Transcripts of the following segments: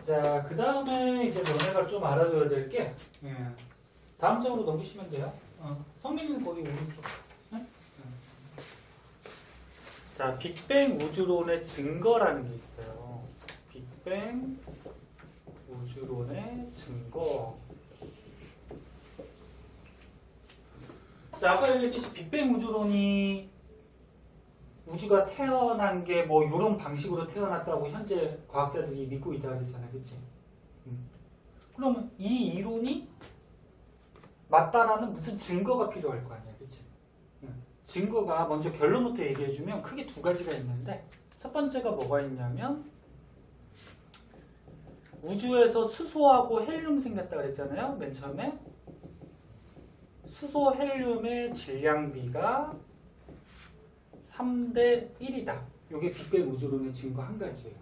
자, 그 다음에 이제 너네가 좀 알아둬야 될 게, 다음 장으로 넘기시면 돼요. 성민이는 거기 오른쪽. 네? 자, 빅뱅 우주론의 증거라는 게 있어요. 빅뱅 우주론의 증거. 자, 아까 얘기했듯이 빅뱅 우주론이 우주가 태어난 게 뭐 이런 방식으로 태어났다고 현재 과학자들이 믿고 있다 그랬잖아, 그치? 그러면 이 이론이 맞다라는 무슨 증거가 필요할 거 아니야, 그치? 증거가 먼저 결론부터 얘기해주면 크게 두 가지가 있는데 첫 번째가 뭐가 있냐면 우주에서 수소하고 헬륨 생겼다 그랬잖아요, 맨 처음에. 수소 헬륨의 질량비가 3대 1이다. 이게 빅뱅 우주론의 증거 한 가지예요.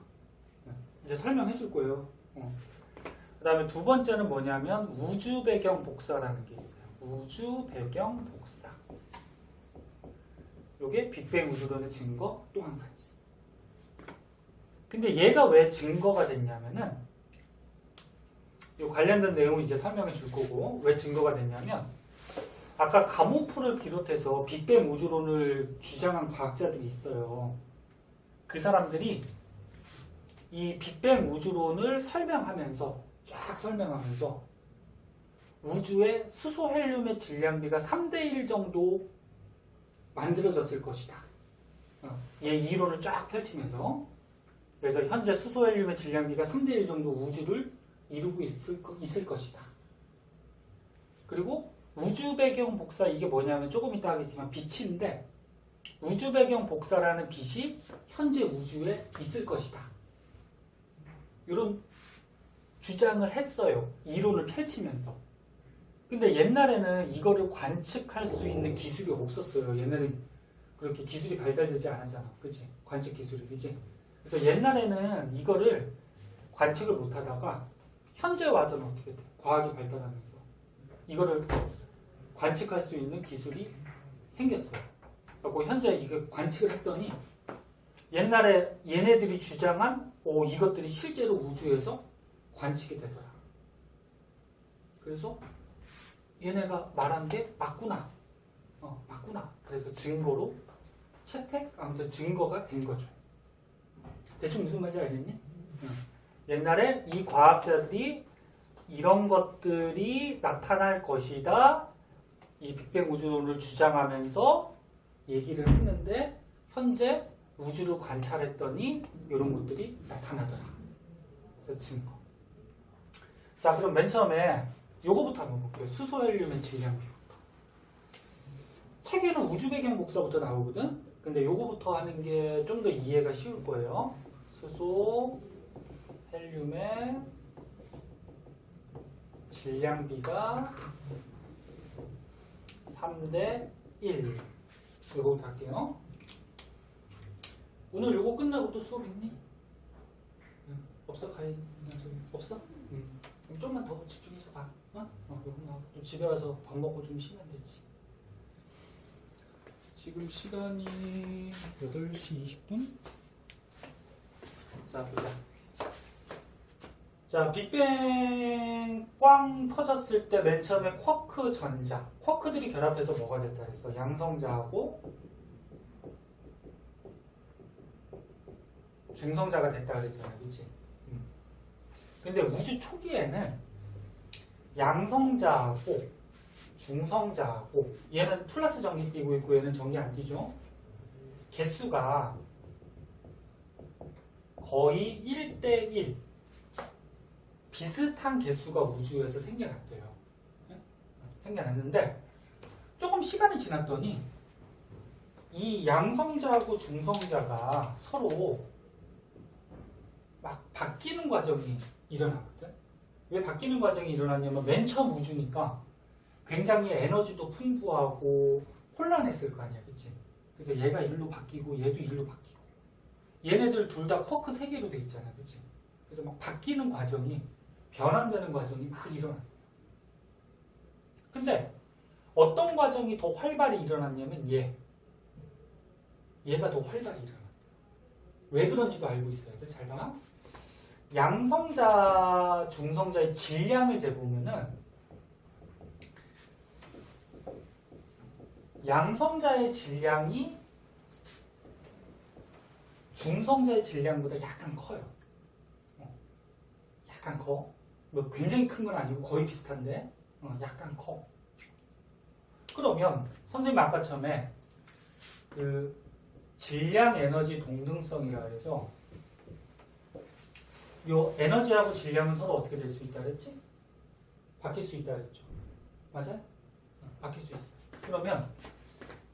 이제 설명해 줄 거예요. 그 다음에 두 번째는 뭐냐면 우주 배경 복사라는 게 있어요. 우주 배경 복사. 이게 빅뱅 우주론의 증거 또 한 가지. 근데 얘가 왜 증거가 됐냐면은 이 관련된 내용을 이제 설명해 줄 거고 왜 증거가 됐냐면 아까 가모프를 비롯해서 빅뱅 우주론을 주장한 과학자들이 있어요. 그 사람들이 이 빅뱅 우주론을 설명하면서 쫙 설명하면서 우주의 수소 헬륨의 질량비가 3대 1 정도 만들어졌을 것이다. 얘 이론을 쫙 펼치면서 그래서 현재 수소 헬륨의 질량비가 3대 1 정도 우주를 이루고 있을 것이다. 그리고 우주 배경 복사 이게 뭐냐면 조금 이따 하겠지만 빛인데 우주 배경 복사라는 빛이 현재 우주에 있을 것이다. 이런 주장을 했어요. 이론을 펼치면서. 근데 옛날에는 이거를 관측할 수 있는 기술이 없었어요. 옛날엔 그렇게 기술이 발달되지 않았잖아. 그치? 관측 기술이. 그치? 그래서 옛날에는 이거를 관측을 못 하다가 현재 와서는 어떻게 돼? 과학이 발달하면서 이거를 관측할 수 있는 기술이 생겼어요. 그리고 현재 이거 관측을 했더니 옛날에 얘네들이 주장한 이것들이 실제로 우주에서 관측이 되더라. 그래서 얘네가 말한 게 맞구나. 맞구나. 그래서 증거로 채택? 아무튼 증거가 된 거죠. 대충 무슨 말인지 알겠니? 옛날에 이 과학자들이 이런 것들이 나타날 것이다. 이 빅뱅 우주론을 주장하면서 얘기를 했는데 현재 우주를 관찰했더니 이런 것들이 나타나더라. 그래서 증거. 자, 그럼 맨 처음에 요거부터 한번 볼게요. 수소 헬륨의 질량비부터. 책에는 우주 배경 복사부터 나오거든. 근데 요거부터 하는 게 좀 더 이해가 쉬울 거예요. 수소 헬륨의 질량비가 3대 1. 요거부터 할게요. 오늘 요거 끝나고 또 수업 있니? 없어? 가야 없어? 좀만 더 집중해서 봐. 또 집에 와서 밥 먹고 좀 쉬면 되지. 지금 시간이 8시 20분? 자, 보자. 자, 빅뱅 꽝 터졌을 때 맨 처음에 쿼크 전자, 쿼크들이 결합해서 뭐가 됐다 그랬어? 양성자하고 중성자가 됐다 그랬잖아, 그치? 근데 우주 초기에는 양성자하고 중성자하고 얘는 플러스 전기 띄고 있고 얘는 전기 안 띄죠? 개수가 거의 1대1 비슷한 개수가 우주에서 생겨났대요. 생겨났는데 조금 시간이 지났더니 이 양성자하고 중성자가 서로 막 바뀌는 과정이 일어나거든. 왜 바뀌는 과정이 일어났냐면 맨 처음 우주니까 굉장히 에너지도 풍부하고 혼란했을 거 아니야, 그치? 그래서 얘가 일로 바뀌고 얘도 일로 바뀌고 얘네들 둘 다 쿼크 3개로 돼 있잖아, 그치? 그래서 막 바뀌는 과정이 변환되는 과정이 막 일어나. 근데 어떤 과정이 더 활발히 일어났냐면 얘가 더 활발히 일어나. 왜 그런지도 알고 있어야 돼. 잘 봐. 양성자, 중성자의 질량을 재보면은 양성자의 질량이 중성자의 질량보다 약간 커요. 약간 커. 뭐 굉장히 큰 건 아니고 거의 비슷한데 약간 커. 그러면 선생님 아까 처음에 그 질량 에너지 동등성이라 해서 요 에너지하고 질량은 서로 어떻게 될 수 있다 그랬지? 바뀔 수 있다 그랬죠. 맞아요? 바뀔 수 있어요. 그러면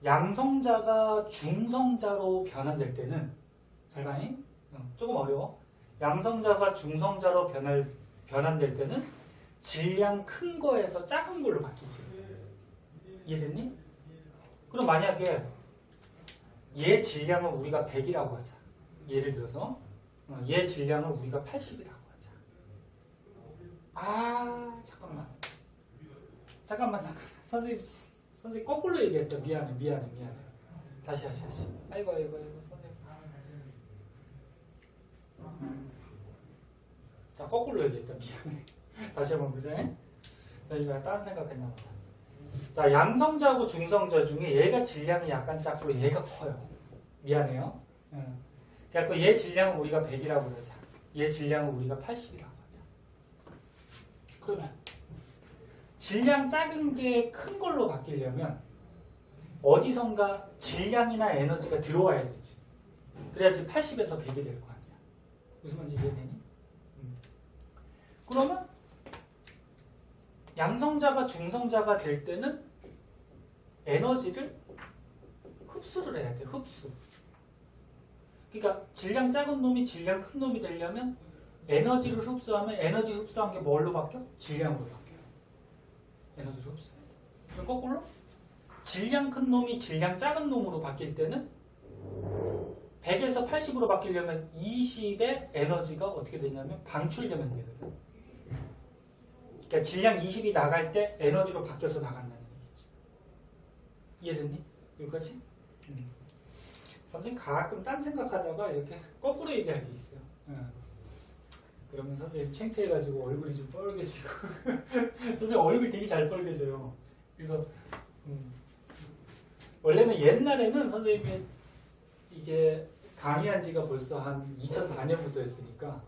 양성자가 중성자로 변환될 때는 잘 가니? 조금 어려워. 양성자가 중성자로 변환될 때는 질량 큰 거에서 작은 걸로 바뀌지. 이해됐니? 그럼 만약에 얘 질량은 우리가 100이라고 하자. 예를 들어서 얘 질량은 우리가 80이라고 하자. 아 잠깐만 선생님 거꾸로 얘기했다. 미안해. 다시. 아이고 선생님. 자 거꾸로 얘기했다. 미안해. 다시 한번 보자. 내가 다른 생각했나 보다. 자 양성자하고 중성자 중에 얘가 질량이 약간 작고 얘가 커요. 미안해요. 그래서 얘 질량은 우리가 100이라고 그러자. 얘 질량은 우리가 80이라고 하자. 그러면 질량 작은 게 큰 걸로 바뀌려면 어디선가 질량이나 에너지가 들어와야 되지. 그래야지 80에서 100이 될 거 아니야. 무슨 말인지 이해되니? 그러면 양성자가 중성자가 될 때는 에너지를 흡수를 해야 돼. 흡수. 그러니까 질량 작은 놈이 질량 큰 놈이 되려면 에너지를 흡수하면 에너지 흡수한 게 뭘로 바뀌어? 질량으로 바뀌어요. 에너지를 흡수해. 그럼 거꾸로 질량 큰 놈이 질량 작은 놈으로 바뀔 때는 100에서 80으로 바뀌려면 20의 에너지가 어떻게 되냐면 방출되면 되거든. 그러니까 질량 20이 나갈 때 에너지로 바뀌어서 나간다는 얘기지. 이해됐니? 여기까지? 선생님 가끔 딴 생각하다가 이렇게 거꾸로 얘기할 때 있어요. 그러면 선생님 창피해가지고 얼굴이 좀 뻘개지고 선생님 얼굴 되게 잘 뻘개져요. 그래서 원래는 옛날에는 선생님이 이게 강의한 지가 벌써 한 2004년부터 했으니까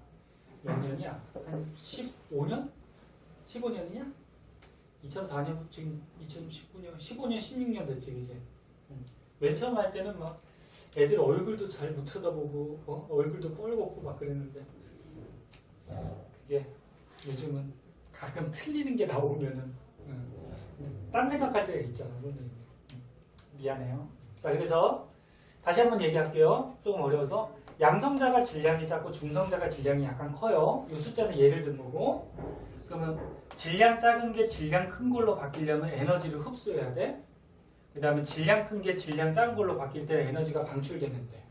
몇 년이야? 한 15년? 15년이냐? 2004년 지금 2019년 15년 16년 됐지 이제. 맨 처음 할 때는 막 애들 얼굴도 잘 못 쳐다보고 얼굴도 뻘겋고 막 그랬는데 그게 요즘은 가끔 틀리는 게 나오면은 딴 생각할 때가 있잖아 선생님. 미안해요. 자 그래서 다시 한번 얘기할게요. 조금 어려워서 양성자가 질량이 작고 중성자가 질량이 약간 커요. 이 숫자는 예를 든 거고 그러면 질량 작은 게 질량 큰 걸로 바뀌려면 에너지를 흡수해야 돼. 그 다음에 질량 큰 게 질량 작은 걸로 바뀔 때 에너지가 방출되는데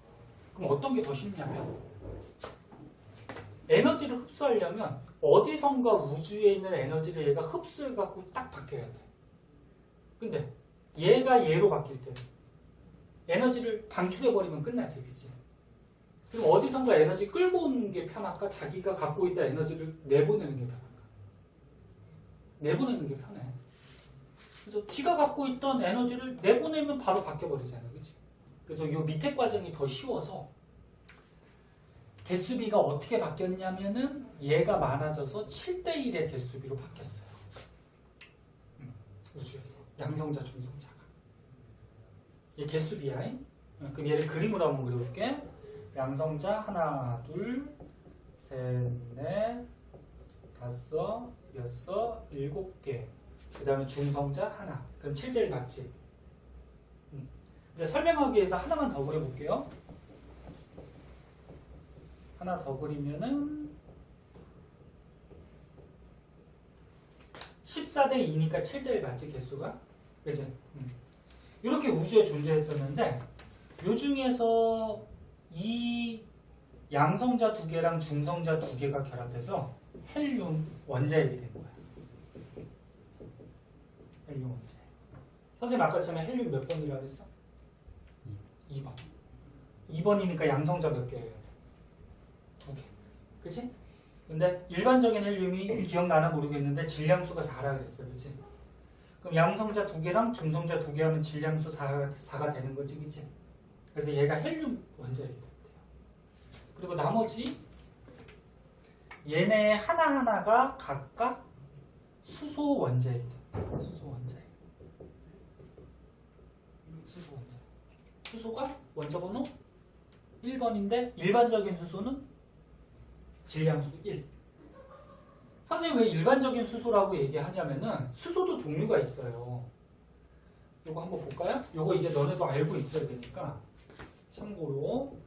그럼 어떤 게 더 쉽냐면 에너지를 흡수하려면 어디선가 우주에 있는 에너지를 얘가 흡수해갖고 딱 바뀌어야 돼. 근데 얘가 얘로 바뀔 때 에너지를 방출해버리면 끝나지, 그치? 그럼 어디선가 에너지 끌고 오는 게 편할까? 자기가 갖고 있다 에너지를 내보내는 게 편할까? 내보내는 게 편해. 그래서 지가 갖고 있던 에너지를 내보내면 바로 바뀌어버리잖아, 그치? 그래서 이 밑에 과정이 더 쉬워서 개수비가 어떻게 바뀌었냐면은 얘가 많아져서 7대1의 개수비로 바뀌었어요. 우주에서. 양성자, 중성자가. 얘 개수비야. 그럼 얘를 그림으로 한번 그려볼게. 양성자 하나, 둘, 셋, 넷, 다섯, 여섯, 일곱 개. 그 다음에 중성자 하나. 그럼 7대1 맞지? 이제 설명하기 위해서 하나만 더 그려볼게요. 하나 더 그리면은 14대 2니까 7대1 맞지 개수가? 그치? 이렇게 우주에 존재했었는데 요 중에서 이 양성자 두 개랑 중성자 두 개가 결합해서 헬륨 원자핵이 된 거야. 헬륨 원자핵. 선생님 아까 처음에 헬륨 몇 번이라고 했어? 2번. 2번이니까 양성자 몇 개예요? 2개. 그치? 근데 일반적인 헬륨이 기억나나 모르겠는데 질량수가 4라 그랬어. 그치? 그럼 양성자 2개랑 중성자 2개 하면 질량수 4가 되는 거지. 그치? 그래서 얘가 헬륨 원자핵이 됐대요. 그리고 나머지 얘네 하나하나가 각각 수소 원자핵이 돼요. 수소 원자핵. 수소 원자핵. 수소가 원자번호 1번인데 일반적인 수소는 질량수 1. 선생님 왜 일반적인 수소라고 얘기하냐면은 수소도 종류가 있어요. 요거 한번 볼까요? 요거 이제 너네도 알고 있어야 되니까 참고로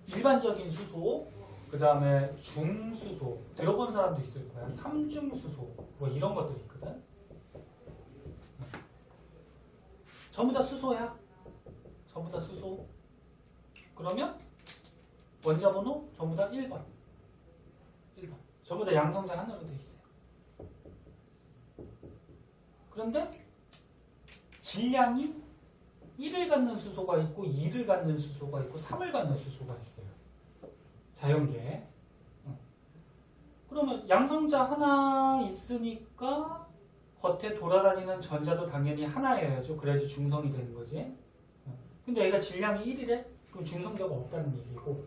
일반적인 수소, 그 다음에 중수소 들어본 사람도 있을 거야. 삼중수소 뭐 이런 것들이 있거든. 전부 다 수소야. 전부 다 수소. 그러면 원자번호 전부 다 1번. 1번. 전부 다 양성자 하나로 돼 있어요. 그런데 질량이 1을 갖는 수소가 있고 2를 갖는 수소가 있고 3을 갖는 수소가 있어요. 자연계에. 그러면 양성자 하나 있으니까 겉에 돌아다니는 전자도 당연히 하나여야죠. 그래야지 중성이 되는 거지. 근데 얘가 질량이 1이래? 그럼 중성자가 없다는 얘기고.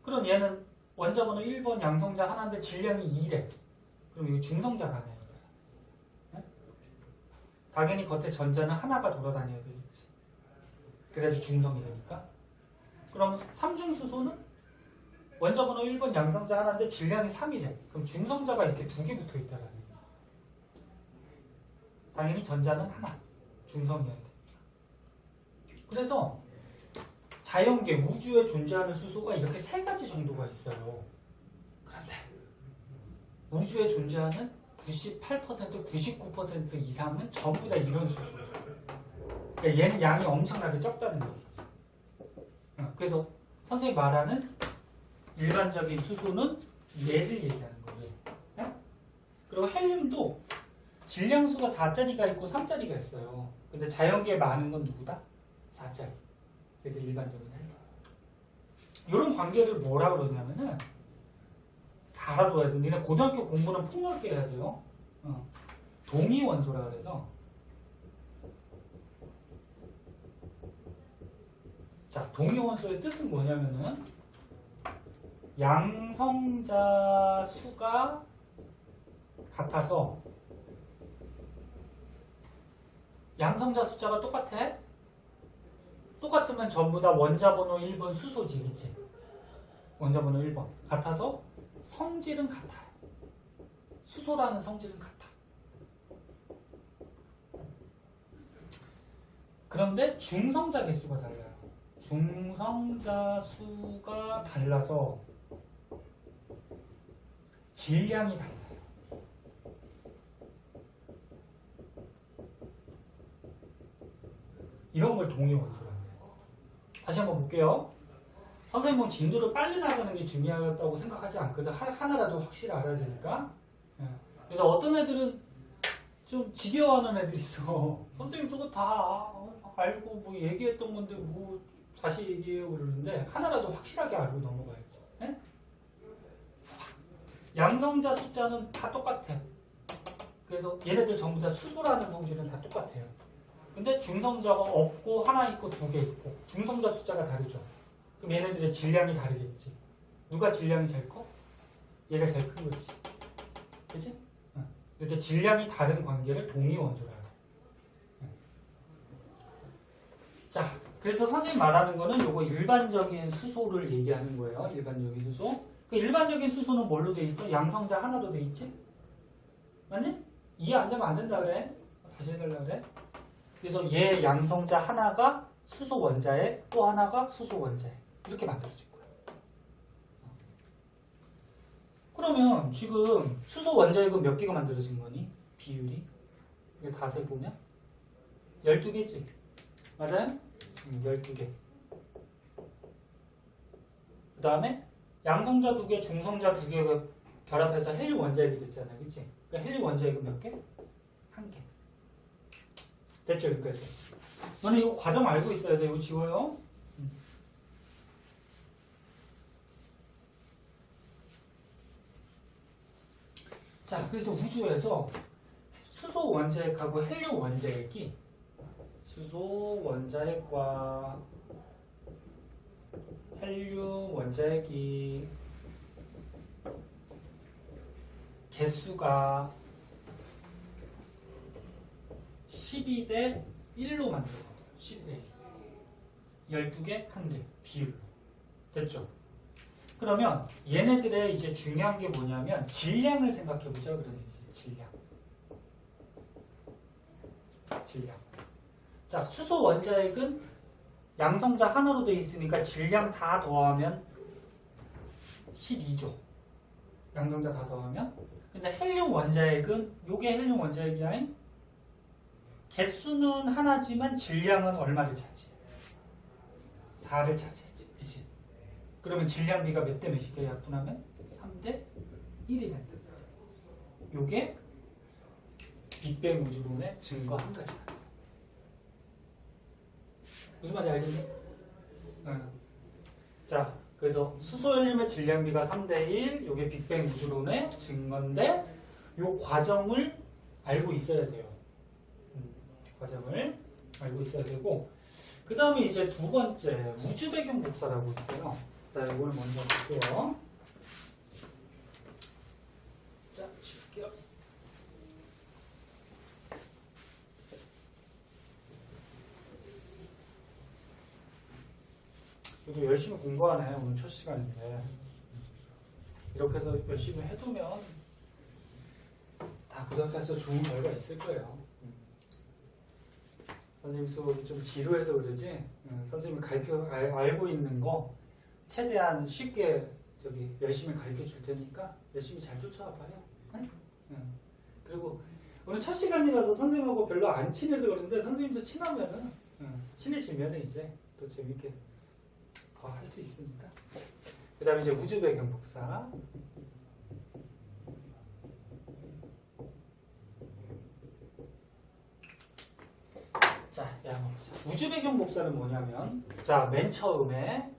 그럼 얘는 원자번호 1번 양성자 하나인데 질량이 2래. 그럼 이거 중성자가 아니야. 당연히 겉에 전자는 하나가 돌아다녀야 되겠지. 그래야지 중성이 되니까. 그럼 삼중수소는 원자번호 1번 양성자 하나인데 질량이 3이래. 그럼 중성자가 이렇게 2개 붙어 있다라는 얘기야. 당연히 전자는 하나. 중성이어야 돼. 그래서 자연계, 우주에 존재하는 수소가 이렇게 3가지 정도가 있어요. 그런데 우주에 존재하는 98%, 99% 이상은 전부 다 이런 수소예요. 그러니까 얘는 양이 엄청나게 적다는 얘기지. 그래서 선생님이 말하는 일반적인 수소는 얘를 얘기하는 거예요. 네? 그리고 헬륨도 질량수가 4짜리가 있고 3짜리가 있어요. 근데 자연계에 많은 건 누구다? 4짜리. 그래서 일반적인 헬륨. 이런 관계를 뭐라 그러냐면은 다 알아둬야 돼. 니네 고등학교 공부는 폭넓게 해야 돼요. 동위원소라 그래서. 자, 동위원소의 뜻은 뭐냐면은 양성자 수가 같아서 양성자 숫자가 똑같아? 똑같으면 전부 다 원자번호 1번 수소지, 그치? 원자번호 1번. 같아서 성질은 같아요. 수소라는 성질은 같아. 그런데 중성자 개수가 달라요. 중성자 수가 달라서 질량이 달라요. 이런 걸 동위원소라고 해요. 다시 한번 볼게요. 선생님은 진도를 빨리 나가는 게 중요하다고 생각하지 않거든. 하나라도 확실히 알아야 되니까. 그래서 어떤 애들은 좀 지겨워하는 애들이 있어. 선생님 저거 다 알고 뭐 얘기했던 건데 뭐 다시 얘기해요 그러는데 하나라도 확실하게 알고 넘어가야지. 네? 양성자 숫자는 다 똑같아. 그래서 얘네들 전부 다 수소라는 성질은 다 똑같아요. 근데 중성자가 없고 하나 있고 2개 있고 중성자 숫자가 다르죠. 그럼 얘네들의 질량이 다르겠지. 누가 질량이 제일 커? 얘가 제일 큰 거지. 그치? 이렇게 질량이 다른 관계를 동위원소라고 해요. 자, 그래서 선생님 말하는 거는 요거 일반적인 수소를 얘기하는 거예요. 일반적인 수소. 그 일반적인 수소는 뭘로 돼 있어? 양성자 하나로 돼 있지? 맞니? 이해 안 되면 안 된다 그래. 다시 해달라 그래. 그래서 얘 양성자 하나가 수소 원자에 또 하나가 수소 원자에 이렇게 만들어질 거예요. 그러면 지금 수소 원자액은 몇 개가 만들어진 거니? 비율이? 이거 다 세보면 12개지? 맞아요? 12개. 그 다음에 양성자 2개, 중성자 2개가 결합해서 헬륨 원자액이 됐잖아요. 그치? 그러니까 헬륨 원자액은 몇 개? 1개. 됐죠? 여기까지. 너는 이거 과정 알고 있어야 돼. 이거 지워요. 자, 그래서 우주에서 수소 원자핵하고 헬륨 원자핵이 수소 원자핵과 헬륨 원자핵이 개수가 12대 1로 만들어요. 12대 1. 12개, 1개 비율로. 됐죠? 그러면 얘네들의 이제 중요한 게 뭐냐면 질량을 생각해 보죠. 그러면 이제 질량. 자, 수소 원자핵은 양성자 하나로 되어 있으니까 질량 다 더하면 12조. 양성자 다 더하면. 근데 헬륨 원자핵은 요게 헬륨 원자핵이야. 개수는 하나지만 질량은 얼마를 차지해? 4를 차지했지. 그치? 그러면 질량비가 몇 대 몇이게 약분하면? 3대 1이 된다. 요게 빅뱅 우주론의 증거 한 가지다. 무슨 말인지 알겠니? 응. 자, 그래서 수소헬륨의 질량비가 3대 1, 요게 빅뱅 우주론의 증거인데 요 과정을 알고 있어야 돼요. 과정을 알고 있어야 되고 그 다음에 이제 두 번째 우주 배경 복사라고 있어요. 자, 이걸 먼저 볼게요. 자, 줄게요. 그래도 열심히 공부하네. 오늘 첫 시간인데 이렇게 해서 열심히 해두면 다 고등학교에서 좋은 결과 있을 거예요. 선생님 수업이 좀 지루해서 그러지 선생님이 알고 있는 거 최대한 쉽게 열심히 가르쳐 줄 테니까 열심히 잘 쫓아와 봐요. 그리고 오늘 첫 시간이라서 선생님하고 별로 안 친해서 그런데 선생님도 친하면은 친해지면 이제 또 재밌게 더 할 수 있으니까. 그 다음에 이제 우주 배경 복사. 자, 한번 보자. 우주 배경 복사는 뭐냐면, 자, 맨 처음에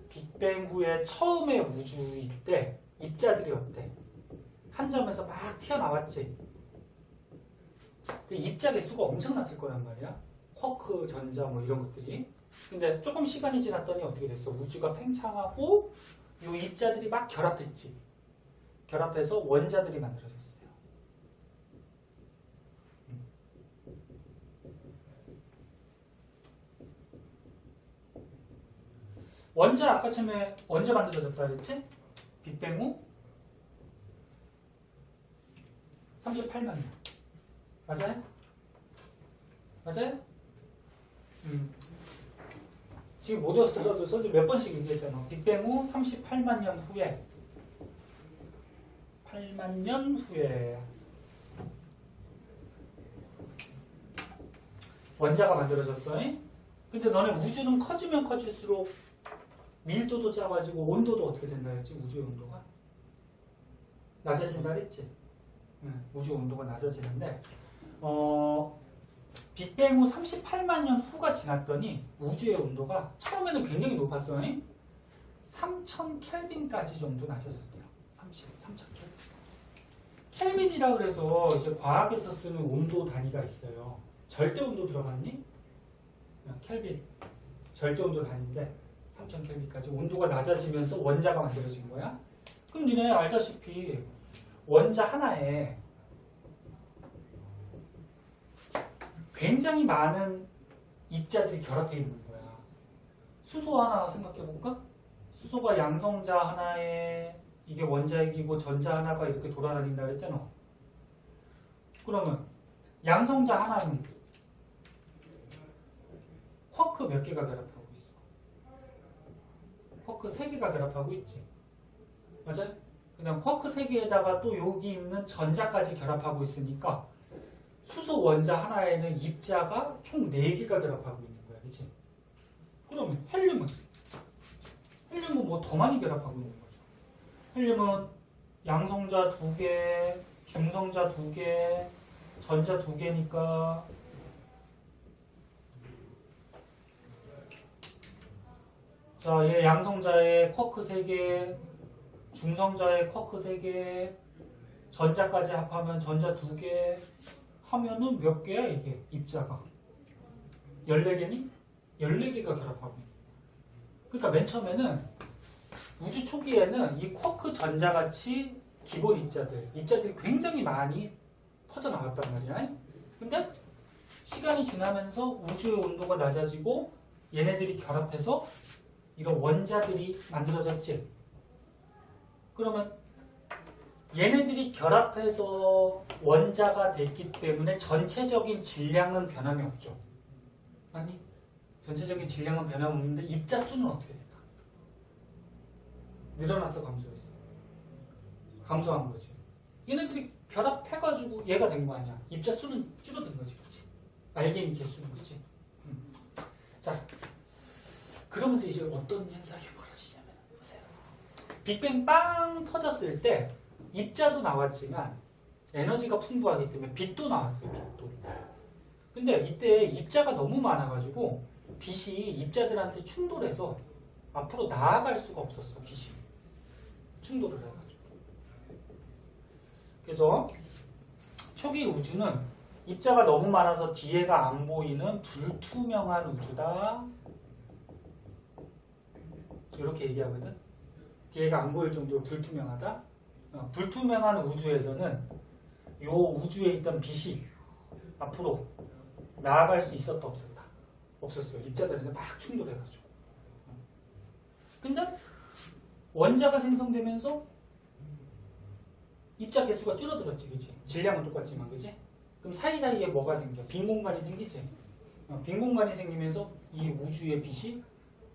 빅뱅 후에 처음에 우주일 때 입자들이 어때? 한 점에서 막 튀어나왔지. 그 입자 개수가 엄청났을 거란 말이야. 쿼크, 전자 뭐 이런 것들이. 근데 조금 시간이 지났더니 어떻게 됐어? 우주가 팽창하고 이 입자들이 막 결합했지. 결합해서 원자들이 만들어졌어요. 원자 아까 처음에 언제 만들어졌다 그랬지? 빅뱅 후 38만 년. 맞아요? 맞아요? 지금 못 외웠더라도 선생님 몇 번씩 얘기했잖아. 빅뱅 후 38만 년 후에 8만 년 후에 원자가 만들어졌어. 근데 너네 우주는 커지면 커질수록 밀도도 작아지고 온도도 어떻게 된다 했지? 우주의 온도가 낮아진다 했지? 우주 온도가 낮아지는데 빅뱅 후 38만 년 후가 지났더니 우주의 온도가 처음에는 굉장히 높았어. 3000 켈빈까지 정도 낮아졌대요. 3000 켈빈. 켈빈이라 그래서 이제 과학에서 쓰는 온도 단위가 있어요. 절대 온도 들어봤니? 켈빈. 절대 온도 단위인데 3000 켈빈까지 온도가 낮아지면서 원자가 만들어진 거야. 그럼 니네 알다시피 원자 하나에 굉장히 많은 입자들이 결합해 있는 거야. 수소 하나 생각해 볼까? 수소가 양성자 하나에 이게 원자핵이고 전자 하나가 이렇게 돌아다닌다 그랬잖아. 그러면 양성자 하나는 쿼크 몇 개가 결합하고 있어? 쿼크 3개가 결합하고 있지. 맞아요? 그냥 쿼크 3개에다가 또 여기 있는 전자까지 결합하고 있으니까 수소 원자 하나에는 입자가 총 4개가 결합하고 있는 거야. 그치? 그럼 헬륨은 뭐 더 많이 결합하고 있는 거죠. 헬륨은 양성자 2개, 중성자 2개, 전자 2개니까 자, 얘 양성자에 쿼크 3개, 중성자의 쿼크 3개, 전자까지 합하면 전자 2개 하면은 몇 개야 이게 입자가? 14개니? 14개가 결합하고 있는. 그러니까 맨 처음에는 우주 초기에는 이 쿼크 전자같이 기본 입자들이 굉장히 많이 퍼져 나왔단 말이야. 근데 시간이 지나면서 우주의 온도가 낮아지고 얘네들이 결합해서 이런 원자들이 만들어졌지. 그러면 얘네들이 결합해서 원자가 됐기 때문에 전체적인 질량은 변함이 없죠. 아니, 전체적인 질량은 변함이 없는데 입자 수는 어떻게 될까? 늘어났어, 감소했어? 감소한 거지. 얘네들이 결합해가지고 얘가 된 거 아니야. 입자 수는 줄어든 거지, 그치? 알게인 개수는, 그치? 자, 그러면서 이제 어떤 현상이 벌어지냐면, 보세요. 빅뱅 빵 터졌을 때 입자도 나왔지만 에너지가 풍부하기 때문에 빛도 나왔어요, 빛도. 근데 이때 입자가 너무 많아가지고 빛이 입자들한테 충돌해서 앞으로 나아갈 수가 없었어, 빛이. 충돌을 해가지고. 그래서 초기 우주는 입자가 너무 많아서 뒤에가 안 보이는 불투명한 우주다. 이렇게 얘기하거든. 뒤에가 안 보일 정도로 불투명하다. 불투명한 우주에서는 이 우주에 있던 빛이 앞으로 나아갈 수 있었다 없었다? 없었어요. 입자들한테 막 충돌해가지고. 근데 원자가 생성되면서 입자 개수가 줄어들었지, 그치? 질량은 똑같지만, 그치? 그럼 사이사이에 뭐가 생겨? 빈 공간이 생기지? 빈 공간이 생기면서 이 우주의 빛이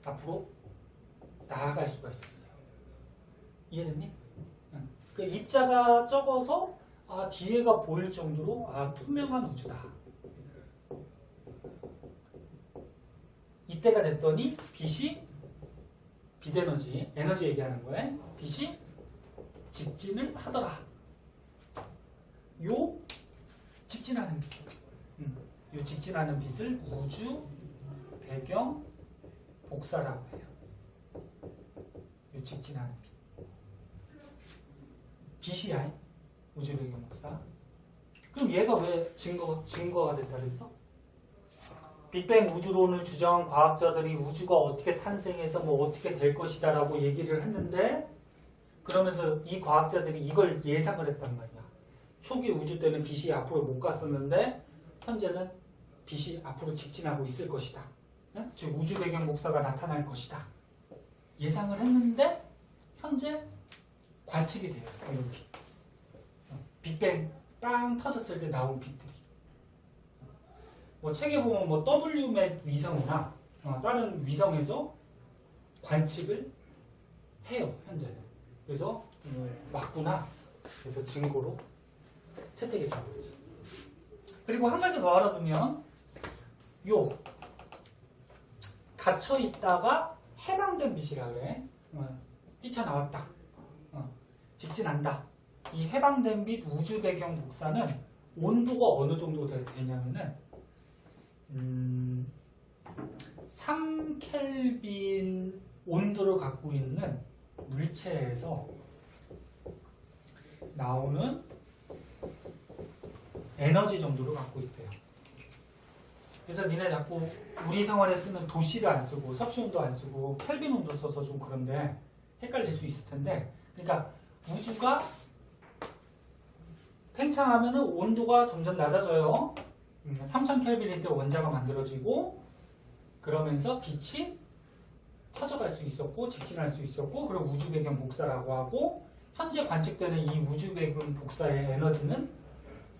앞으로 나아갈 수가 있었어요. 이해됐니? 그 입자가 적어서 뒤에가 보일 정도로 투명한 우주다. 이때가 됐더니 빛이 빛에너지, 에너지 얘기하는 거예요. 빛이 직진을 하더라. 요 직진하는 빛. 요 직진하는 빛을 우주 배경 복사라고 해요. 요 직진하는 빛. 빛이야. 우주 배경 복사. 그럼 얘가 왜 증거가 됐다 그랬어? 빅뱅 우주론을 주장한 과학자들이 우주가 어떻게 탄생해서 뭐 어떻게 될 것이다 라고 얘기를 했는데, 그러면서 이 과학자들이 이걸 예상을 했단 말이야. 초기 우주 때는 빛이 앞으로 못 갔었는데 현재는 빛이 앞으로 직진하고 있을 것이다. 즉 우주 배경 복사가 나타날 것이다. 예상을 했는데 현재 관측이 돼요. 이런 빛. 빅뱅 빵 터졌을 때 나온 빛들이. 뭐 책에 보면 뭐 WMAP 위성이나 다른 위성에서 관측을 해요. 현재는. 그래서 맞구나. 그래서 증거로 채택이 되는 거지. 그리고 한 가지 더 알아두면 요 갇혀 있다가 해방된 빛이라 그래. 뛰쳐나왔다. 직진한다. 이 해방된 빛 우주 배경 복사는 온도가 어느 정도 되냐면은 3켈빈 온도를 갖고 있는 물체에서 나오는 에너지 정도를 갖고 있대요. 그래서 니네 자꾸 우리 생활에 쓰는 도시를 안 쓰고 섭씨온도 안 쓰고 켈빈 온도 써서 좀 그런데 헷갈릴 수 있을 텐데, 그러니까 우주가 팽창하면 온도가 점점 낮아져요. 3000켈빈일 때 원자가 만들어지고 그러면서 빛이 퍼져갈 수 있었고 직진할 수 있었고, 그리고 우주 배경 복사라고 하고, 현재 관측되는 이 우주 배경 복사의 에너지는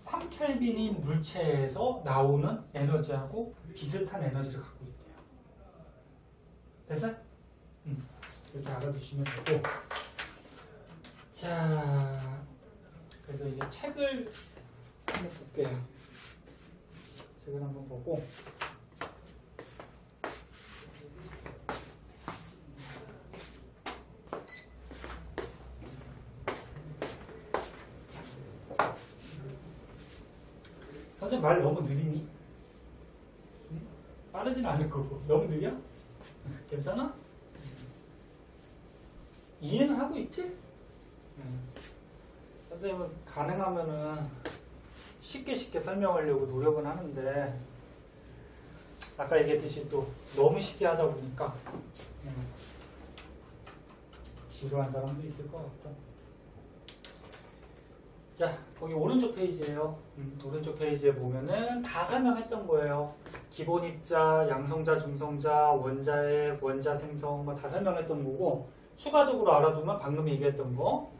3켈빈인 물체에서 나오는 에너지하고 비슷한 에너지를 갖고 있대요. 됐어? 이렇게 알아두시면 되고. 자, 그래서 이제 책을 한번 볼게요. 책을 한번 보고. 선생님 말 너무 느리니? 응? 빠르진 않을 거고. 너무 느려? 괜찮아? 이해는 하고 있지? 선생님은 가능하면은 쉽게 설명하려고 노력은 하는데 아까 얘기했듯이 또 너무 쉽게 하다 보니까 지루한 사람도 있을 것 같고. 자, 거기 오른쪽 페이지에요. 오른쪽 페이지에 보면은 다 설명했던 거예요. 기본 입자, 양성자, 중성자, 원자핵, 원자 생성 뭐 다 설명했던 거고, 추가적으로 알아두면 방금 얘기했던 거,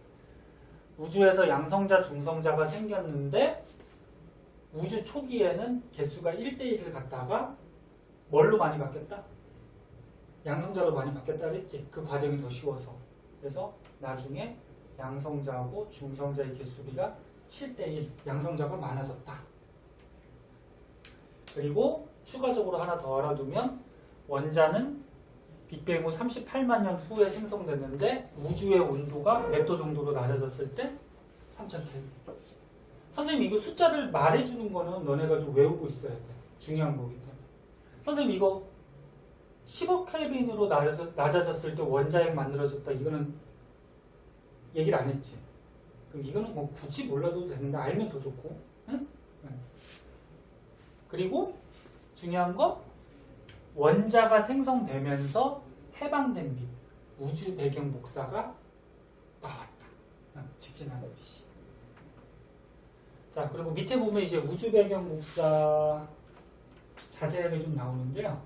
우주에서 양성자, 중성자가 생겼는데 우주 초기에는 개수가 1대1을 갖다가 뭘로 많이 바뀌었다? 양성자로 많이 바뀌었다 그랬지? 그 과정이 더 쉬워서. 그래서 나중에 양성자하고 중성자의 개수비가 7대1, 양성자가 많아졌다. 그리고 추가적으로 하나 더 알아두면 원자는 빅뱅 후 38만 년 후에 생성됐는데 우주의 온도가 몇 도 정도로 낮아졌을 때 3000켈빈. 선생님 이거 숫자를 말해주는 거는 너네가 좀 외우고 있어야 돼. 중요한 거기 때문에. 선생님 이거 10억 켈빈으로 낮아졌을 때 원자핵 만들어졌다. 이거는 얘기를 안 했지. 그럼 이거는 뭐 굳이 몰라도 되는데 알면 더 좋고. 응? 그리고 중요한 거 원자가 생성되면서 해방된 빛, 우주 배경 복사가 나왔다. 직진하는 빛이. 자, 그리고 밑에 보면 이제 우주 배경 복사 자세하게 좀 나오는데요.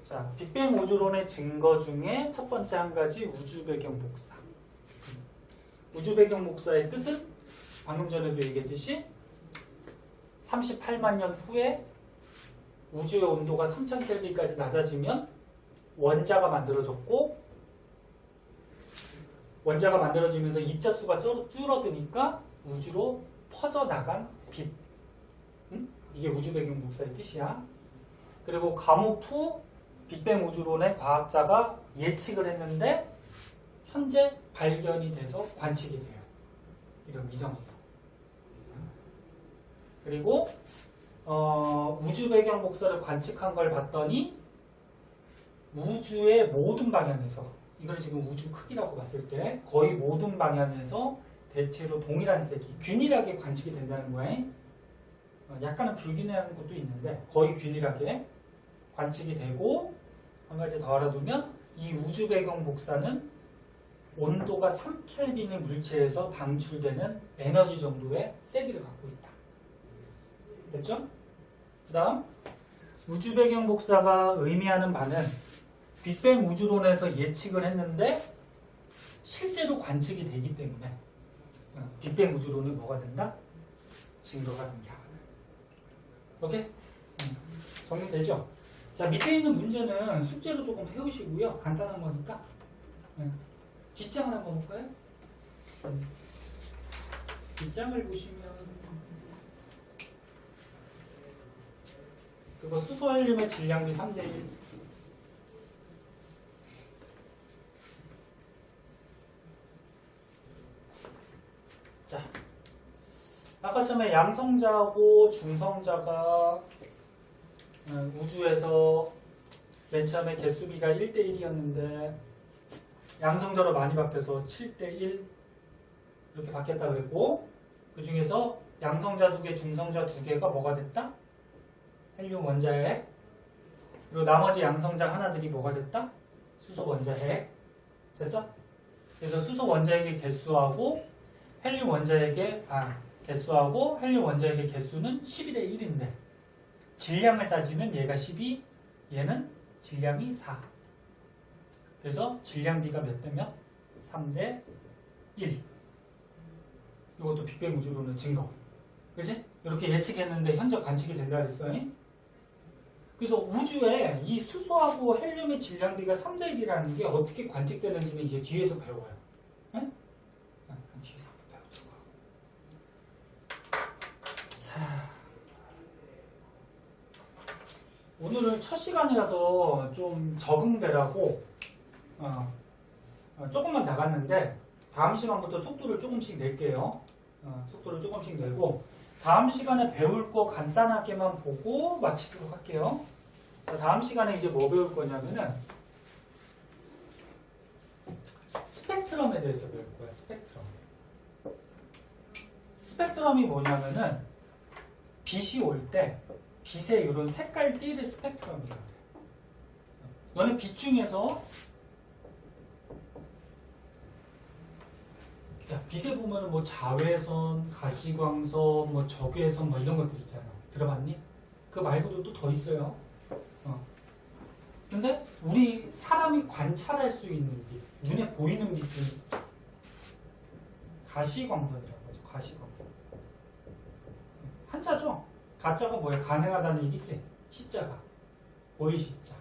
자, 빅뱅 우주론의 증거 중에 첫 번째 한 가지 우주 배경 복사. 우주 배경 복사의 뜻은 방금 전에도 얘기했듯이 38만 년 후에 우주의 온도가 3000켈빈까지 낮아지면 원자가 만들어졌고, 원자가 만들어지면서 입자수가 줄어드니까 우주로 퍼져나간 빛. 이게 우주 배경 복사의 뜻이야. 그리고 감옥 후 빅뱅 우주론의 과학자가 예측을 했는데 현재 발견이 돼서 관측이 돼요. 이런 위성에서. 그리고 우주 배경 복사를 관측한 걸 봤더니 우주의 모든 방향에서, 이걸 지금 우주 크기라고 봤을 때 거의 모든 방향에서 대체로 동일한 세기, 균일하게 관측이 된다는 거예요. 약간은 불균형한 것도 있는데 거의 균일하게 관측이 되고, 한 가지 더 알아두면 이 우주 배경 복사는 온도가 3켈빈의 물체에서 방출되는 에너지 정도의 세기를 갖고 있다. 됐죠? 그 다음 우주 배경 복사가 의미하는 바는 빅뱅 우주론에서 예측을 했는데 실제로 관측이 되기 때문에 빅뱅 우주론이 뭐가 된다? 증거가 된다. 오케이? 정리되죠? 자, 밑에 있는 문제는 숙제로 조금 해오시고요. 간단한 거니까. 뒷장을 한번 볼까요? 뒷장을 보시면 그거 수소 헬륨의 질량비 3대1. 자, 아까 전에 양성자하고 중성자가 우주에서 맨 처음에 개수비가 1대1이었는데 양성자로 많이 바뀌어서 7대1 이렇게 바뀌었다고 했고, 그 중에서 양성자 2개, 중성자 2개가 뭐가 됐다? 헬륨 원자핵. 그리고 나머지 양성자 하나들이 뭐가 됐다? 수소 원자핵. 됐어? 그래서 수소 원자핵의 개수하고 헬륨 원자핵의 개수하고 헬륨 원자핵의 개수는 12대1인데 질량을 따지면 얘가 12, 얘는 질량이 4. 그래서 질량비가 몇 대면? 3대 1. 이것도 빅뱅 우주론의 증거. 그치? 이렇게 예측했는데 현재 관측이 된다 그랬어. 그래서 우주에 이 수소하고 헬륨의 질량비가 3대 1이라는 게 어떻게 관측되는지는 이제 뒤에서 배워요. 응? 뒤에서 한번 배워주고. 자. 오늘은 첫 시간이라서 좀 적응되라고 조금만 나갔는데 다음 시간부터 속도를 조금씩 낼게요. 속도를 조금씩 내고 다음 시간에 배울 거 간단하게만 보고 마치도록 할게요. 자, 다음 시간에 이제 뭐 배울 거냐면은 스펙트럼에 대해서 배울 거야. 스펙트럼. 스펙트럼이 뭐냐면은 빛이 올 때 빛의 이런 색깔 띠를 스펙트럼이라고 해. 너네 빛 중에서 야, 빛에 보면은 뭐 자외선, 가시광선, 뭐 적외선 뭐 이런 것들 있잖아. 들어봤니? 그거 말고도 또 더 있어요. 근데 우리 사람이 관찰할 수 있는 빛, 눈에 보이는 빛은 가시광선이라고 하죠. 가시광선. 한자죠. 가짜가 뭐야? 가능하다는 얘기지. 시자가 보이시자.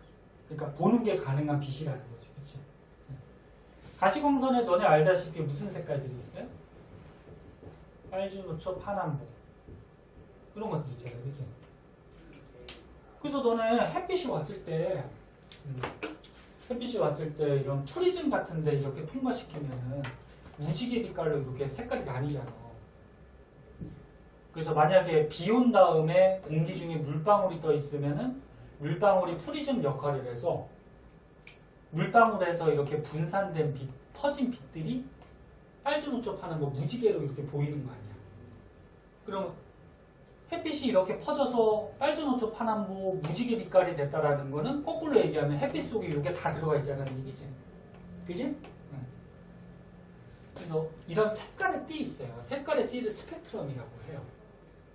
그러니까 보는 게 가능한 빛이라는 거지. 그치? 가시광선에 너네 알다시피 무슨 색깔들이 있어요? 빨주노초, 파남보 그런 것들 있잖아요. 그치? 그래서 너네 햇빛이 왔을 때 이런 프리즘 같은데 이렇게 통과시키면은 무지개 빛깔로 이렇게 색깔이 나뉘잖아. 그래서 만약에 비 온 다음에 공기 중에 물방울이 떠 있으면은 물방울이 프리즘 역할을 해서 물방울에서 이렇게 분산된 빛, 퍼진 빛들이 빨주노초파는 뭐 무지개로 이렇게 보이는 거 아니야. 그럼 햇빛이 이렇게 퍼져서 빨주노초 파남보 무지개 빛깔이 됐다라는 거는 거꾸로 얘기하면 햇빛 속에 이렇게 다 들어가 있다는 얘기지. 그지? 응. 그래서 이런 색깔의 띠 있어요. 색깔의 띠를 스펙트럼이라고 해요.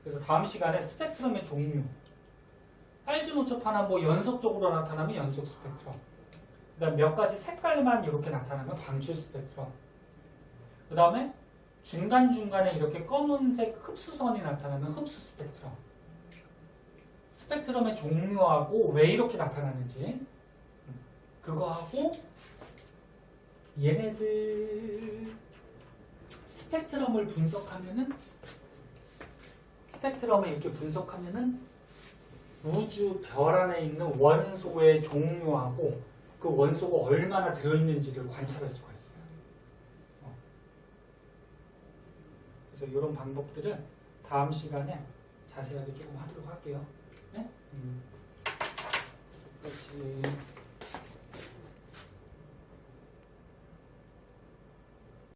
그래서 다음 시간에 스펙트럼의 종류. 빨주노초 파남보 연속적으로 나타나면 연속 스펙트럼. 그 다음 몇 가지 색깔만 이렇게 나타나면 방출 스펙트럼. 그 다음에 중간중간에 이렇게 검은색 흡수선이 나타나면 흡수 스펙트럼. 스펙트럼의 종류하고 왜 이렇게 나타나는지 그거하고 얘네들 스펙트럼을 이렇게 분석하면은 우주 별 안에 있는 원소의 종류하고 그 원소가 얼마나 들어있는지를 관찰할 수가 있어요. 그래서 이런 방법들은 다음 시간에 자세하게 조금 하도록 할게요. 네? 그렇지.